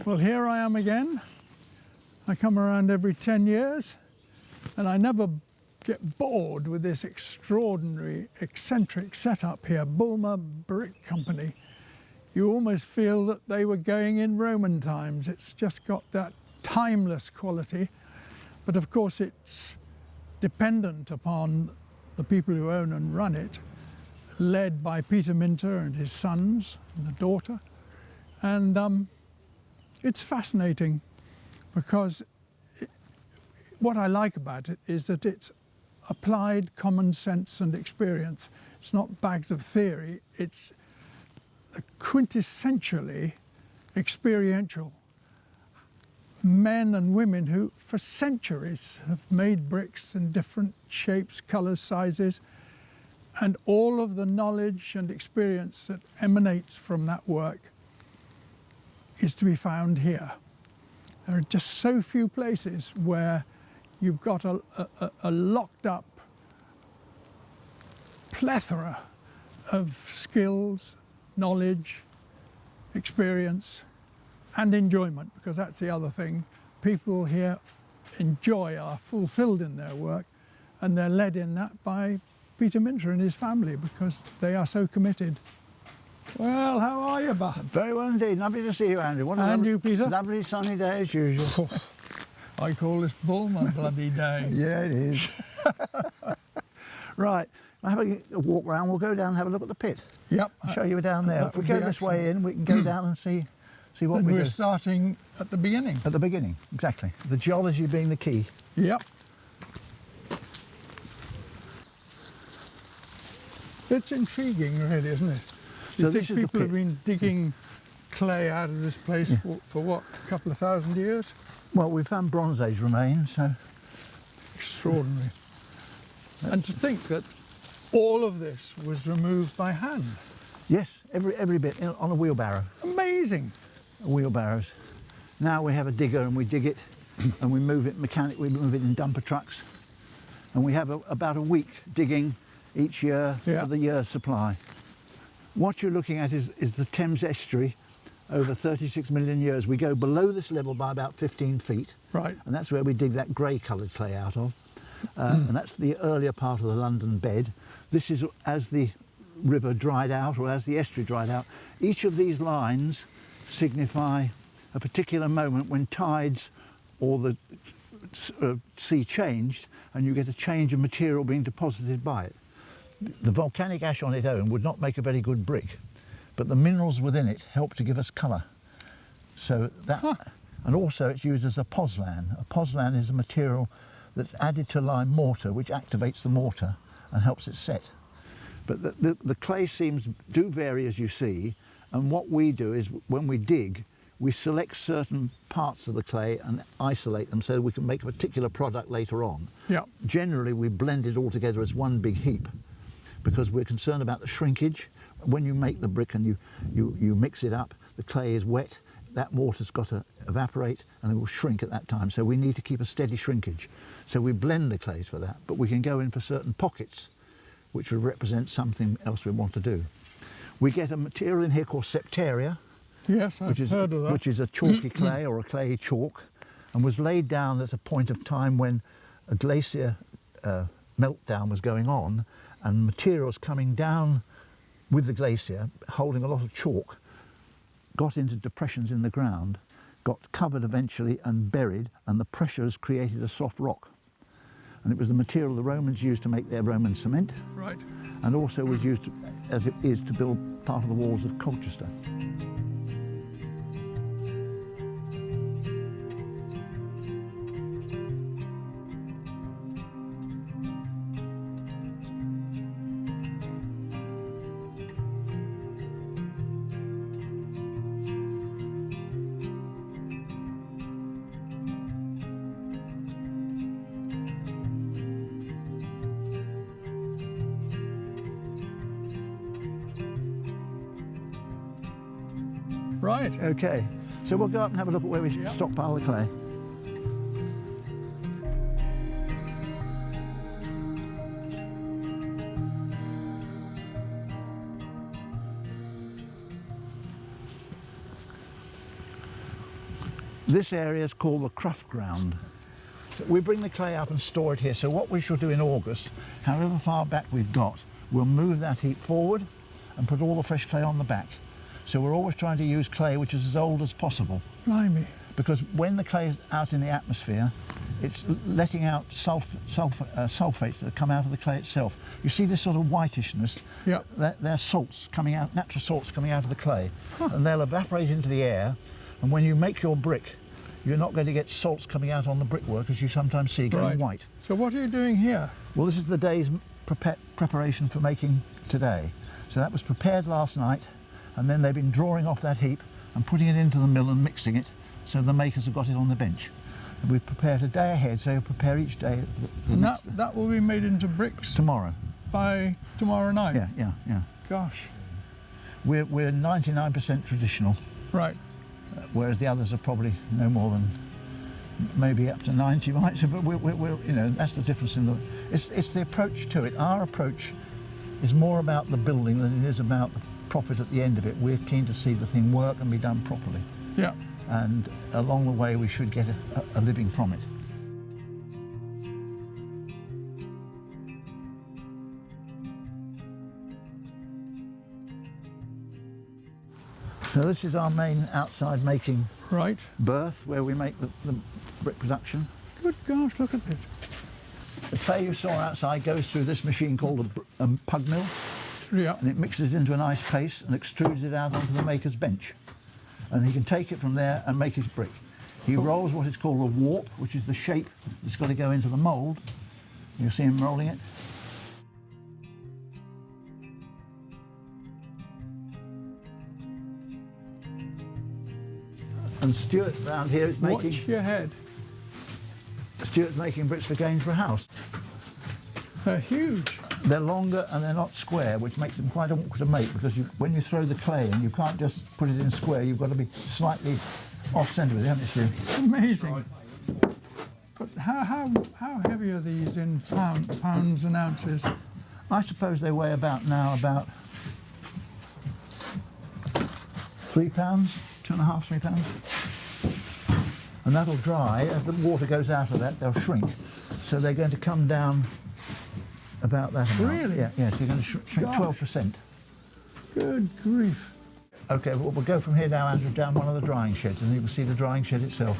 Well, here I am again. I come around every 10 years and I never get bored with this extraordinary, eccentric setup here, Bulmer Brick Company. You almost feel that they were going in Roman times. It's just got that timeless quality, but of course it's dependent upon the people who own and run it, led by Peter Minter and his sons and a daughter. And it's fascinating because what I like about it is that it's applied common sense and experience. It's not bags of theory, it's quintessentially experiential. Men and women who for centuries have made bricks in different shapes, colours, sizes, and all of the knowledge and experience that emanates from that work is to be found here. There are just so few places where you've got a locked up plethora of skills, knowledge, experience, and enjoyment, because that's the other thing. People here enjoy, are fulfilled in their work, and they're led in that by Peter Minter and his family because they are so committed. Well, how are you, Bud? Very well indeed. Lovely to see you, Andrew. What a And lovely, you, Peter? Lovely sunny day as usual. I call this Bulmer bloody day. Yeah, it is. Right, I'll have a walk round. We'll go down and have a look at the pit. Yep. I'll show you down there. If we go this way in, we can go down and see what And we we're do. starting at the beginning. At the beginning, exactly. The geology being the key. Yep. It's intriguing, really, isn't it? You So think this is the people have pit. been digging clay out of this place for what, a couple of thousand years? Well, we found Bronze Age remains, so Extraordinary. And to think that all of this was removed by hand. yes, every bit on a wheelbarrow. Amazing. Wheelbarrows. Now we have a digger and we dig it and we move it mechanically, we move it in dumper trucks, and we have about a week digging each year for the year's supply. What you're looking at is the Thames estuary over 36 million years. We go below this level by about 15 feet, Right. and that's where we dig that grey coloured clay out of, and that's the earlier part of the London bed. This is as the river dried out, or as the estuary dried out. Each of these lines signify a particular moment when tides or the sea changed, and you get a change of material being deposited by it. The volcanic ash on its own would not make a very good brick, but the minerals within it help to give us colour. So that, and also it's used as a pozlan. A pozlan is a material that's added to lime mortar, which activates the mortar and helps it set. But the clay seams do vary, as you see, and what we do is when we dig, we select certain parts of the clay and isolate them so we can make a particular product later on. Yeah. Generally, we blend it all together as one big heap because we're concerned about the shrinkage. When you make the brick and you mix it up, the clay is wet, that water's got to evaporate and it will shrink at that time. So we need to keep a steady shrinkage. So we blend the clays for that, but we can go in for certain pockets which will represent something else we want to do. We get a material in here called septaria, Yes, I've heard of that. which is a chalky clay or a clay chalk, and was laid down at a point of time when a glacier meltdown was going on, and materials coming down with the glacier, holding a lot of chalk, got into depressions in the ground, got covered eventually and buried, and the pressure has created a soft rock. And it was the material the Romans used to make their Roman cement, Right. and also was used as it is to build part of the walls of Colchester. Right. Okay, so we'll go up and have a look at where we stockpile the clay. This area is called the Cruft Ground. So we bring the clay up and store it here. So what we shall do in August, however far back we've got, we'll move that heap forward and put all the fresh clay on the back. So we're always trying to use clay which is as old as possible. Blimey. Because when the clay is out in the atmosphere, it's letting out sulfates that come out of the clay itself. You see this sort of whitishness? Yep. They're salts coming out, natural salts coming out of the clay. And they'll evaporate into the air. And when you make your brick, you're not going to get salts coming out on the brickwork as you sometimes see going white. So what are you doing here? Well, this is the day's preparation for making today. So that was prepared last night, and then they've been drawing off that heap and putting it into the mill and mixing it, so the makers have got it on the bench. And we've prepared a day ahead, so you prepare each day. And that will be made into bricks tomorrow. By tomorrow night? Yeah. Gosh. We're 99% traditional. Right. Whereas the others are probably no more than maybe up to 90, right? So, but we're you know, that's the difference in the. It's the approach to it. Our approach is more about the building than it is about the profit at the end of it. We're keen to see the thing work and be done properly. Yeah. And along the way, we should get a living from it. So this is our main outside making berth, where we make the brick production. Good gosh, look at this. The clay you saw outside goes through this machine called a pug mill. Yeah. And it mixes into a nice paste and extrudes it out onto the maker's bench. And he can take it from there and make his brick. He rolls what is called a warp, which is the shape that's got to go into the mould. You'll see him rolling it. And Stuart round here is making... Watch your head. Stuart's making bricks for Gainsborough House. They're huge. They're longer and they're not square, which makes them quite awkward to make, because when you throw the clay in, you can't just put it in square. You've got to be slightly off-centre with it, haven't you, Stu? Amazing. But how heavy are these in pounds and ounces? I suppose they weigh about 3 pounds, 2.5, 3 pounds. And that'll dry. As the water goes out of that, they'll shrink. So they're going to come down about that amount. Really? Yeah, so you're going to shrink 12%. Good grief. OK, well, we'll go from here now, Andrew, down one of the drying sheds, and you can see the drying shed itself.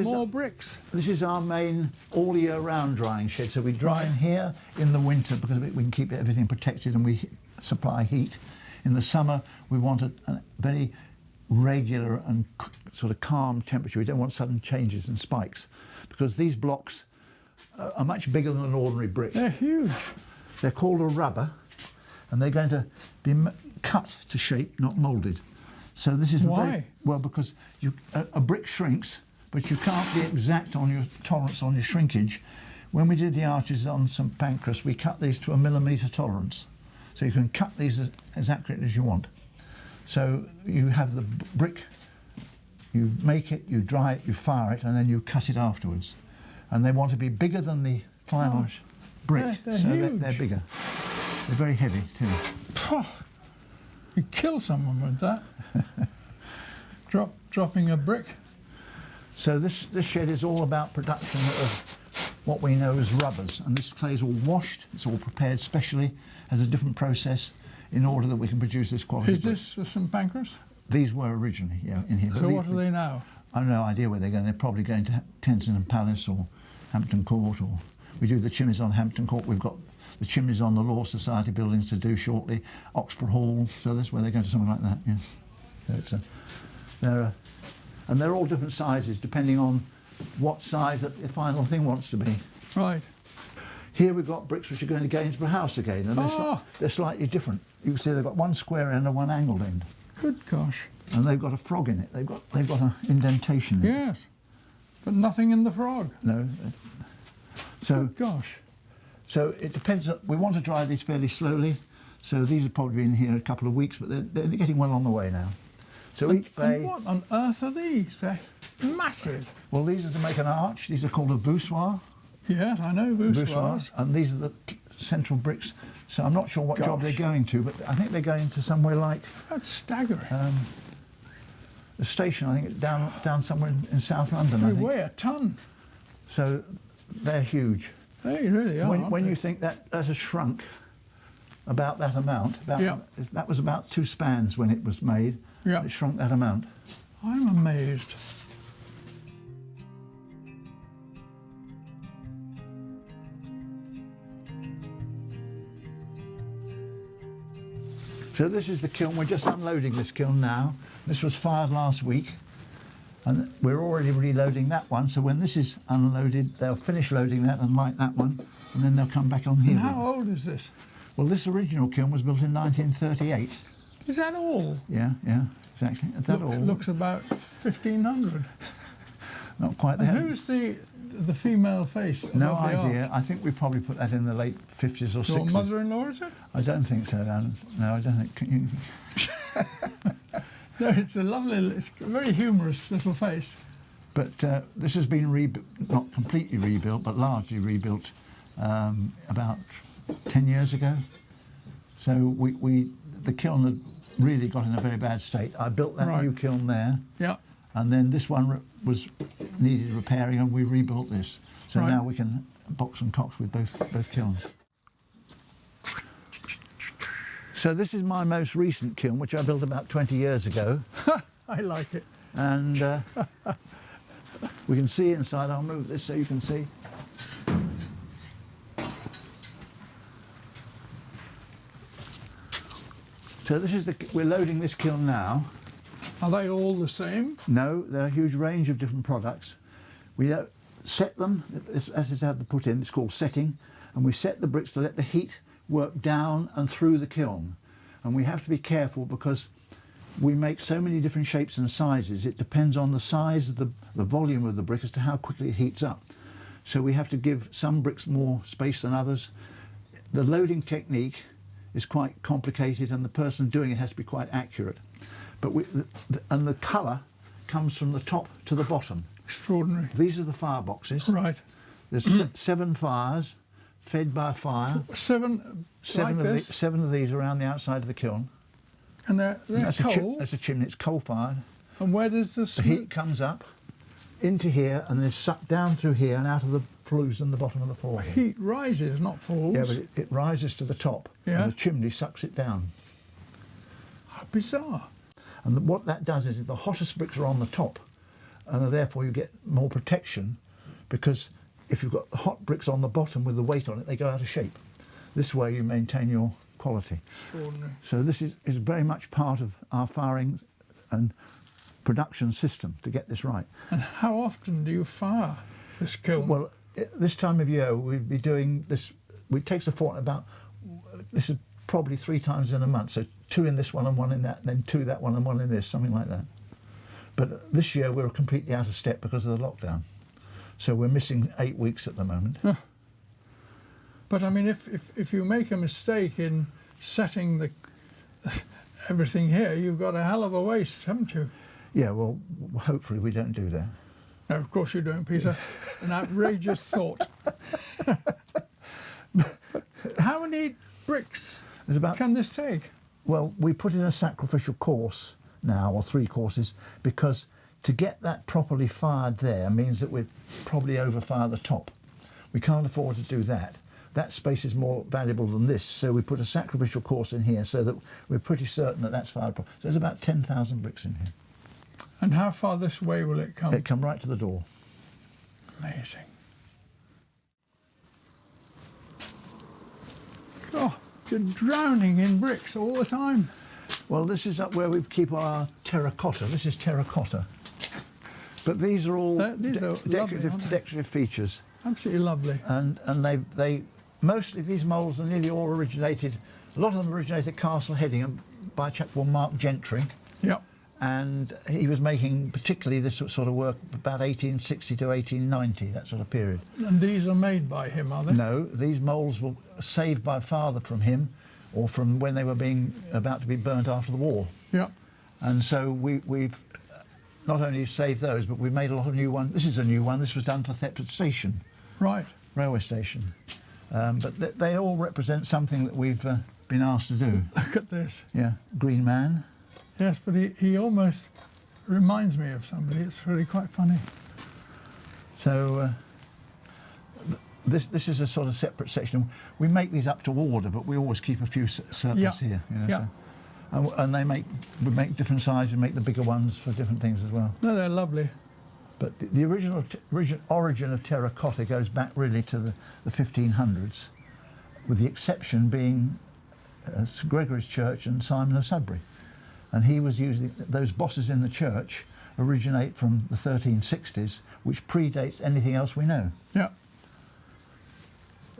More bricks. This is our main all year round drying shed. So we dry in here in the winter because we can keep everything protected and we supply heat. In the summer, we want a very regular and sort of calm temperature. We don't want sudden changes and spikes, because these blocks are much bigger than an ordinary brick. They're huge. They're called a rubber, and they're going to be cut to shape, not moulded. So this is why? Well, because a brick shrinks, but you can't be exact on your tolerance on your shrinkage. When we did the arches on St Pancras, we cut these to a millimetre tolerance. So you can cut these as accurate as you want. So you have the brick, you make it, you dry it, you fire it, and then you cut it afterwards. And they want to be bigger than the final brick, they're so huge. they're bigger. They're very heavy too. You kill someone with that. Dropping a brick. So this shed is all about production of what we know as rubbers, and this clay is all washed, it's all prepared specially, has a different process in order that we can produce this quality. Is this for St Pancras? These were originally, yeah, in here. So what are they now? I've no idea where they're going. They're probably going to Kensington Palace or Hampton Court, or we do the chimneys on Hampton Court. We've got the chimneys on the Law Society buildings to do shortly, Oxford Hall, so that's where they're going to something like that, yeah. So and they're all different sizes depending on what size that the final thing wants to be. Right. Here we've got bricks which are going to Gainsborough House again, and they're slightly different. You can see they've got one square end and one angled end. Good gosh. And they've got a frog in it. They've got an indentation in it. Yes, but nothing in the frog. No. So good gosh. So it depends. We want to dry these fairly slowly, So these have probably been here a couple of weeks, but they're getting well on the way now. So each bay... And what on earth are these? They're massive. Well, these are to make an arch. These are called a voussoir. Yes, I know voussoirs. And these are the central bricks. So I'm not sure what job they're going to, but I think they're going to somewhere like... That's staggering. The station, I think it's down somewhere in South London, They I think. weigh a ton. So they're huge. They really are. When you think that has shrunk about that amount, that was about 2 spans when it was made. Yeah. It shrunk that amount. I'm amazed. So this is the kiln. We're just unloading this kiln now. This was fired last week, and we're already reloading that one. So when this is unloaded, they'll finish loading that and light that one, and then they'll come back on here. And how old is this? Well, this original kiln was built in 1938. Is that all? Yeah, exactly. Is that all? Looks about 1500. Not quite And there. who's the female face? No above the idea. arch? I think we probably put that in the late 50s or 60s. Your mother-in-law, is it? I don't think so, Alan. No, I don't think. No, it's a lovely, it's a very humorous little face. But this has been not completely rebuilt, but largely rebuilt about 10 years ago. So the kiln had really got in a very bad state. I built that new kiln there. Yeah. And then this one needed repairing, and we rebuilt this. So now we can box and cox with both kilns. So this is my most recent kiln, which I built about 20 years ago. I like it. And we can see inside. I'll move this so you can see. So this is we're loading this kiln now. Are they all the same? No, there are a huge range of different products. We set them, as is how they're put in, it's called setting, and we set the bricks to let the heat work down and through the kiln. And we have to be careful because we make so many different shapes and sizes. It depends on the size of the volume of the brick as to how quickly it heats up. So we have to give some bricks more space than others. The loading technique is quite complicated, and the person doing it has to be quite accurate. But and the colour comes from the top to the bottom. Extraordinary. These are the fire boxes. Right. There's 7 fires fed by fire. Seven like this? 7 of these around the outside of the kiln. And they're coal? That's a chimney, it's coal fired. And where does the The smoke? heat comes up into here and then sucked down through here and out of the flues in the bottom of the floor. Heat rises, not falls. Yeah, but it rises to the top, Yeah. and the chimney sucks it down. How bizarre. And what that does is the hottest bricks are on the top, and therefore you get more protection, because if you've got hot bricks on the bottom with the weight on it, they go out of shape. This way you maintain your quality. Extraordinary. So this is very much part of our firing and production system to get this right. And how often do you fire this kiln? Well, this time of year we'd be doing this. It takes a fortnight. This is probably 3 times in a month. So 2 in this one and 1 in that, and then 2 that one and 1 in this, something like that. But this year we're completely out of step because of the lockdown. So we're missing 8 weeks at the moment. But I mean, if you make a mistake in setting everything here, you've got a hell of a waste, haven't you? Yeah, well, hopefully we don't do that. No, of course you don't, Peter. An outrageous thought. How many bricks can this take? Well, we put in a sacrificial course now, or 3 courses, because to get that properly fired there means that we'd probably overfire the top. We can't afford to do that. That space is more valuable than this, so we put a sacrificial course in here so that we're pretty certain that that's fired properly. So there's about 10,000 bricks in here. And how far this way will it come? It come right to the door. Amazing. God, you're drowning in bricks all the time. Well, this is up where we keep our terracotta. This is terracotta. But these are all These are lovely, aren't they? decorative features. Absolutely lovely. And they mostly, these moulds are nearly all originated, a lot of them originated at Castle Headingham by a chap called Mark Gentry. Yep. And he was making particularly this sort of work about 1860 to 1890, that sort of period. And these are made by him, are they? No, these moulds were saved by father from him or from when they were being about to be burnt after the war. Yeah. And so we've not only saved those, but we've made a lot of new ones. This is a new one. This was done for Thetford Station, Right. railway station. But they all represent something that we've been asked to do. Look at this. Yeah, Green Man. Yes, but he almost reminds me of somebody. It's really quite funny. So this is a sort of separate section. We make these up to order, but we always keep a few surplus Yeah. here. You know, Yeah. so. And we make different sizes, make the bigger ones for different things as well. No, they're lovely. But the original origin of terracotta goes back really to the 1500s, with the exception being St Gregory's Church and Simon of Sudbury. And he was using those bosses in the church originate from the 1360s, which predates anything else we know. Yeah.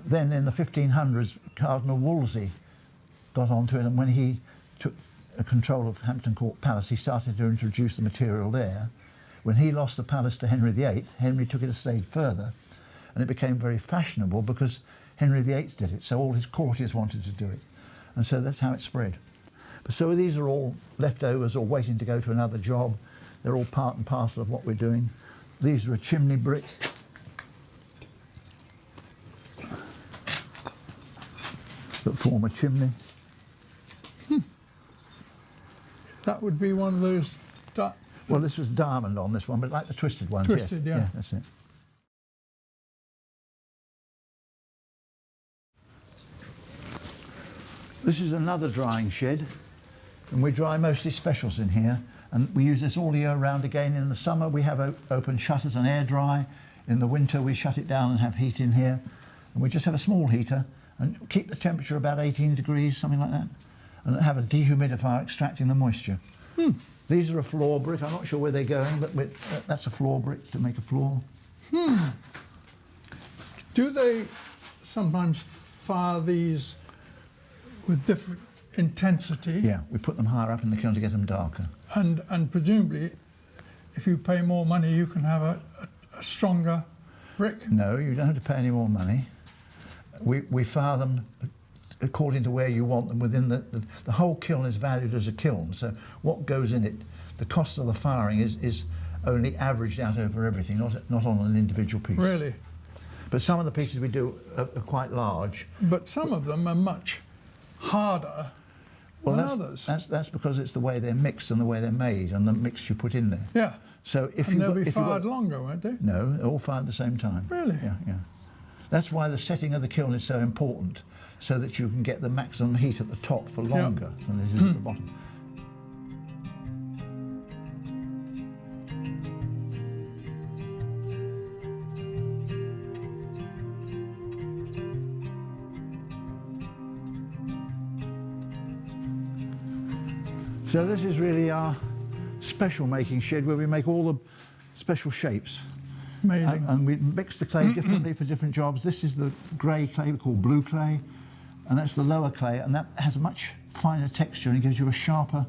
Then in the 1500s, Cardinal Wolsey got onto it, and when he took control of Hampton Court Palace, he started to introduce the material there. When he lost the palace to Henry VIII, Henry took it a stage further, and it became very fashionable because Henry VIII did it, so all his courtiers wanted to do it. And so that's how it spread. But so these are all leftovers or waiting to go to another job. They're all part and parcel of what we're doing. These are a chimney brick. That form a chimney. That would be one of those. Well, this was diamond on this one, but like the twisted ones. Twisted, yes. yeah. Yeah, that's it. This is another drying shed, and we dry mostly specials in here, and we use this all year round again. In the summer we have open shutters and air dry. In the winter we shut it down and have heat in here, and we just have a small heater and keep the temperature about 18 degrees, something like that, and have a dehumidifier extracting the moisture. These are a floor brick. I'm not sure where they're going, but that's a floor brick to make a floor. Do they sometimes fire these with different intensity? Yeah, we put them higher up in the kiln to get them darker. And presumably, if you pay more money, you can have a stronger brick? No, you don't have to pay any more money. We fire them according to where you want them within the whole kiln is valued as a kiln, so what goes in it, the cost of the firing is only averaged out over everything, not on an individual piece. Really? But some of the pieces we do are quite large. But some of them are much harder than others. That's because it's the way they're mixed and the way they're made and the mix you put in there. Yeah. So if and they'll be fired longer, won't they? No, they're all fired at the same time. Really? Yeah, yeah. That's why the setting of the kiln is so important, so that you can get the maximum heat at the top for longer than it is at the bottom. So this is really our special making shed where we make all the special shapes. Amazing. And we mix the clay differently for different jobs. This is the grey clay we call blue clay, and that's the lower clay, and that has a much finer texture and it gives you a sharper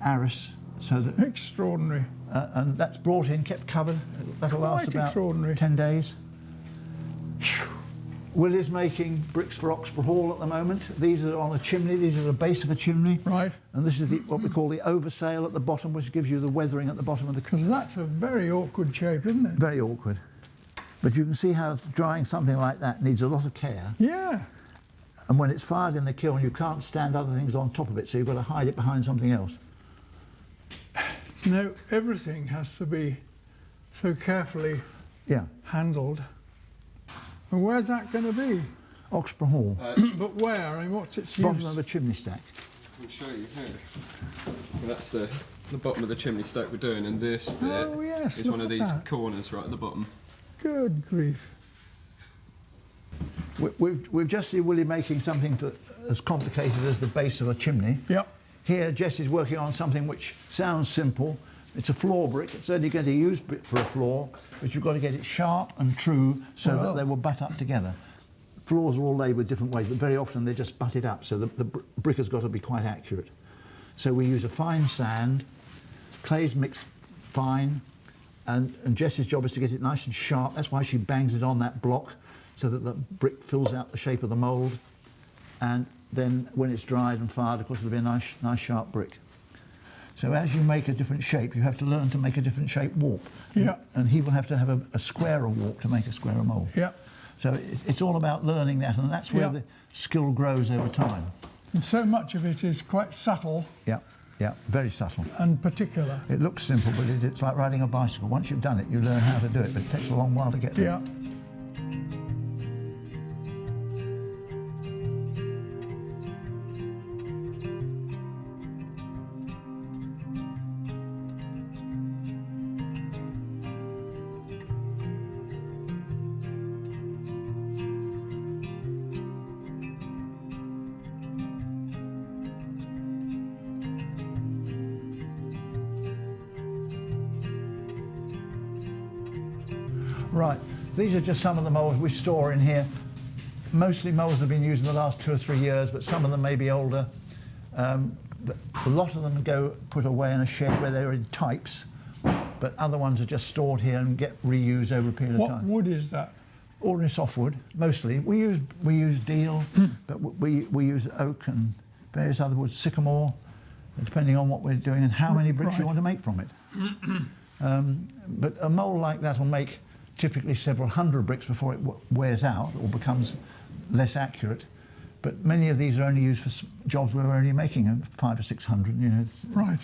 arris. So that Extraordinary. and that's brought in, kept covered. That'll last about 10 days. Will is making bricks for Oxford Hall at the moment. These are on a chimney. These are the base of a chimney. Right. And this is what we call the oversail at the bottom, which gives you the weathering at the bottom of the Because that's a very awkward shape, isn't it? Very awkward. But you can see how drying something like that needs a lot of care. Yeah. And when it's fired in the kiln, you can't stand other things on top of it, so you've got to hide it behind something else. No, everything has to be so carefully handled. And where's that going to be? Oxford Hall. But where? I mean, what's its use? Bottom of a chimney stack. I can show you here. Well, that's the bottom of the chimney stack we're doing, and this bit yes, is look one of at these that. corners right at the bottom. Good grief. We've just seen Willie making something as complicated as the base of a chimney. Yep. Here, Jess is working on something which sounds simple. It's a floor brick. It's only going to use brick for a floor, but you've got to get it sharp and true so that they will butt up together. Floors are all laid with different ways, but very often they just butt it up, so the brick has got to be quite accurate. So we use a fine sand, clay's mixed fine, and Jess's job is to get it nice and sharp. That's why she bangs it on that block, so that the brick fills out the shape of the mould. and then when it's dried and fired, of course, it'll be a nice sharp brick. So as you make a different shape, you have to learn to make a different shaped warp. Yeah. And he will have to have a squarer warp to make a squarer mould. Yeah. So it's all about learning that, and that's where Yeah. the skill grows over time. And so much of it is quite subtle Yeah, yeah, very subtle. and particular. It looks simple, but it's like riding a bicycle. Once you've done it, you learn how to do it, but it takes a long while to get there. Yeah. Right, these are just some of the moulds we store in here. Mostly moulds have been used in the last 2 or 3 years, but some of them may be older. But a lot of them go put away in a shed where they're in types, but other ones are just stored here and get reused over a period of What time. wood is that? Ordinary softwood, mostly. We use deal, but we use oak and various other woods, sycamore, depending on what we're doing and how many bricks you Right. want to make from it. But a mould like that will make typically several hundred bricks before it wears out or becomes less accurate. But many of these are only used for jobs where we're only making 500 or 600, you know, Right.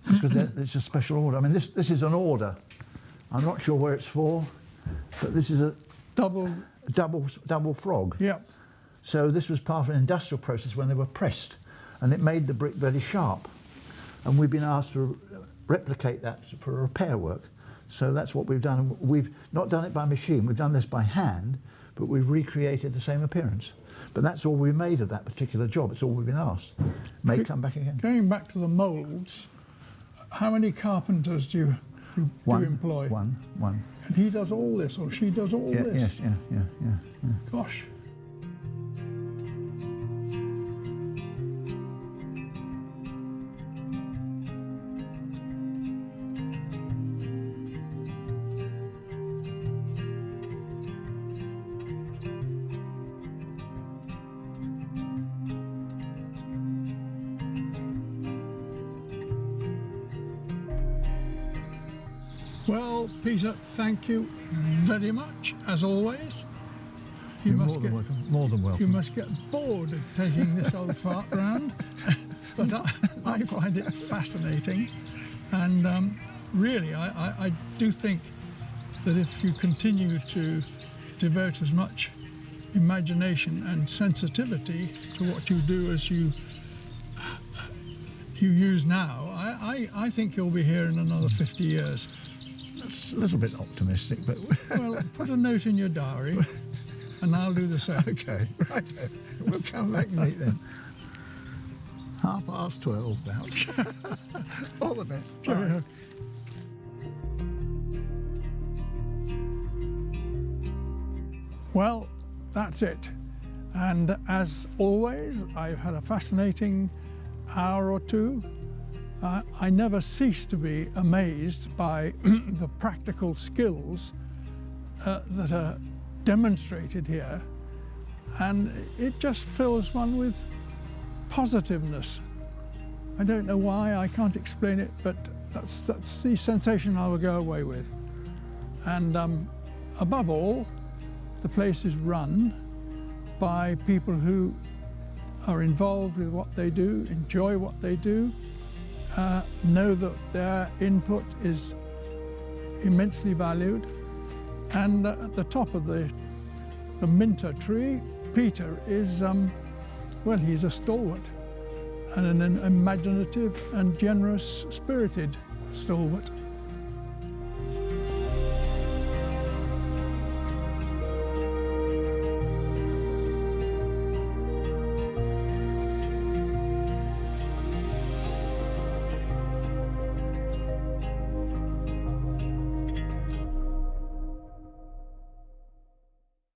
because it's a special order. I mean, this is an order. I'm not sure where it's for, but this is a Double. double frog. Yeah. So this was part of an industrial process when they were pressed, and it made the brick very sharp. And we've been asked to replicate that for repair work. So that's what we've done. We've not done it by machine, we've done this by hand, but we've recreated the same appearance. But that's all we made of that particular job. It's all we've been asked. May come back again. Going back to the moulds, how many carpenters do you employ? One. And he does all this, or she does all Yeah, this? yes, yeah. Gosh. Well, Peter, thank you very much, as always. You You're must more than welcome. More than welcome. You must get bored of taking this old fart round, but I find it fascinating, and really, I do think that if you continue to devote as much imagination and sensitivity to what you do as you use now, I think you'll be here in another 50 years. That's a little bit optimistic, but Well, put a note in your diary, and I'll do the same. okay, right then. We'll come back and meet then. 12:30 about. All the best. Cheerio. Well, that's it. And as always, I've had a fascinating hour or two. I never cease to be amazed by the practical skills that are demonstrated here. And it just fills one with positiveness. I don't know why, I can't explain it, but that's the sensation I will go away with. And above all, the place is run by people who are involved with what they do, enjoy what they do, know that their input is immensely valued. And at the top of the minter tree, Peter is, well, he's a stalwart and an imaginative and generous spirited stalwart.